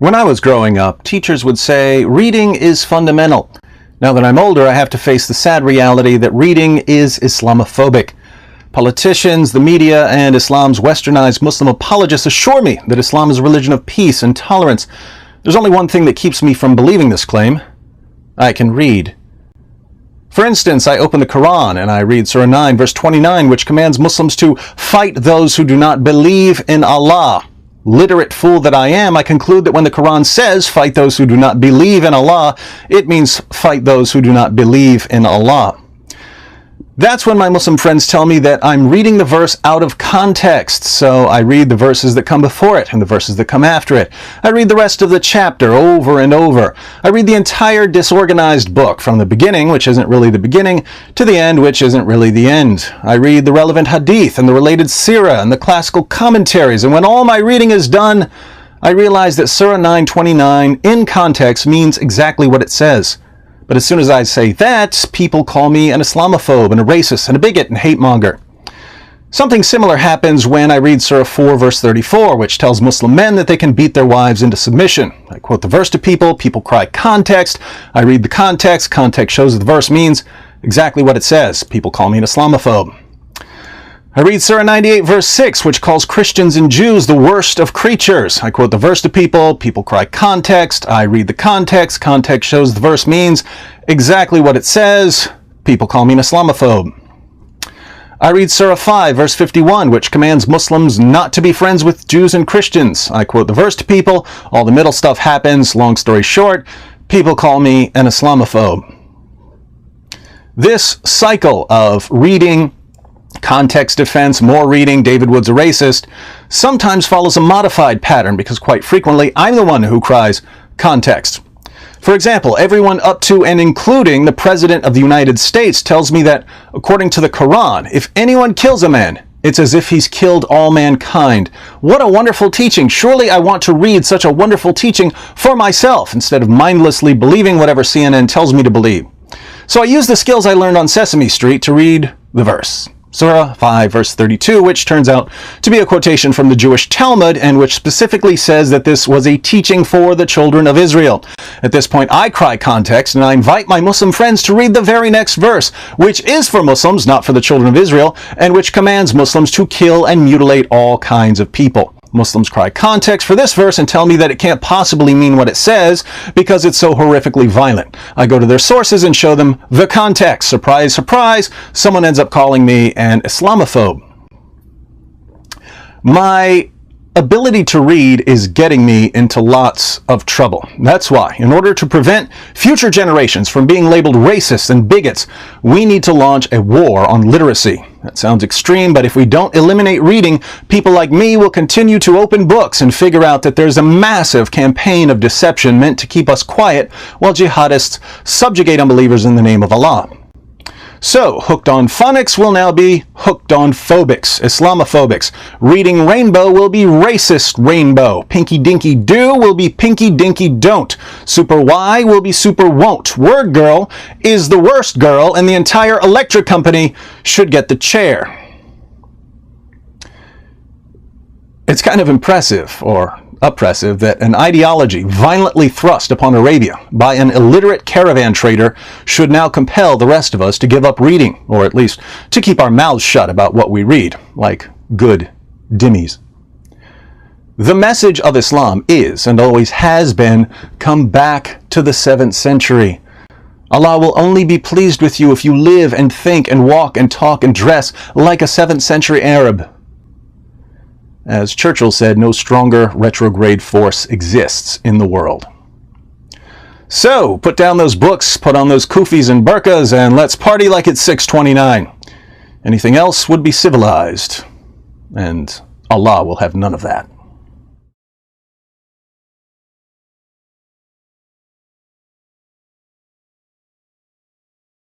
When I was growing up, teachers would say, reading is fundamental. Now that I'm older, I have to face the sad reality that reading is Islamophobic. Politicians, the media, and Islam's westernized Muslim apologists assure me that Islam is a religion of peace and tolerance. There's only one thing that keeps me from believing this claim. I can read. For instance, I open the Quran and I read Surah 9, verse 29, which commands Muslims to fight those who do not believe in Allah. Literate fool that I am, I conclude that when the Quran says, fight those who do not believe in Allah, it means fight those who do not believe in Allah. That's when my Muslim friends tell me that I'm reading the verse out of context, so I read the verses that come before it and the verses that come after it. I read the rest of the chapter over and over. I read the entire disorganized book, from the beginning, which isn't really the beginning, to the end, which isn't really the end. I read the relevant hadith and the related seerah and the classical commentaries, and when all my reading is done, I realize that Surah 9:29 in context means exactly what it says. But as soon as I say that, people call me an Islamophobe and a racist and a bigot and hate monger. Something similar happens when I read Surah 4 verse 34, which tells Muslim men that they can beat their wives into submission. I quote the verse to people cry context. I read the context shows that the verse means exactly what it says. People call me an Islamophobe. I read Surah 98 verse 6, which calls Christians and Jews the worst of creatures. I quote the verse to people cry context. I read the context shows the verse means exactly what it says. People call me an Islamophobe. I read Surah 5 verse 51, which commands Muslims not to be friends with Jews and Christians. I quote the verse to people, all the middle stuff happens, long story short, people call me an Islamophobe. This cycle of reading, context defense, more reading, David Wood's a racist, sometimes follows a modified pattern because quite frequently I'm the one who cries context. For example, everyone up to and including the President of the United States tells me that, according to the Quran, if anyone kills a man, it's as if he's killed all mankind. What a wonderful teaching. Surely I want to read such a wonderful teaching for myself instead of mindlessly believing whatever CNN tells me to believe. So I use the skills I learned on Sesame Street to read the verse. Surah 5 verse 32, which turns out to be a quotation from the Jewish Talmud and which specifically says that this was a teaching for the children of Israel. At this point, I cry context and I invite my Muslim friends to read the very next verse, which is for Muslims, not for the children of Israel, and which commands Muslims to kill and mutilate all kinds of people. Muslims cry context for this verse and tell me that it can't possibly mean what it says because it's so horrifically violent. I go to their sources and show them the context. Surprise, surprise, someone ends up calling me an Islamophobe. My ability to read is getting me into lots of trouble. That's why, in order to prevent future generations from being labeled racists and bigots, we need to launch a war on literacy. That sounds extreme, but if we don't eliminate reading, people like me will continue to open books and figure out that there's a massive campaign of deception meant to keep us quiet while jihadists subjugate unbelievers in the name of Allah. So, hooked on phonics will now be hooked on phobics, Islamophobics. Reading rainbow will be racist rainbow. Pinky dinky do will be pinky dinky don't. Super Y will be super won't. Word girl is the worst girl and the entire electric company should get the chair. It's kind of impressive, or oppressive, that an ideology violently thrust upon Arabia by an illiterate caravan trader should now compel the rest of us to give up reading, or at least to keep our mouths shut about what we read, like good dhimmis. The message of Islam is, and always has been, come back to the 7th century. Allah will only be pleased with you if you live and think and walk and talk and dress like a 7th century Arab. As Churcil said, no stronger retrograde force exists in the world. So, put down those books, put on those kufis and burqas, and let's party like it's 629. Anything else would be civilized, and Allah will have none of that.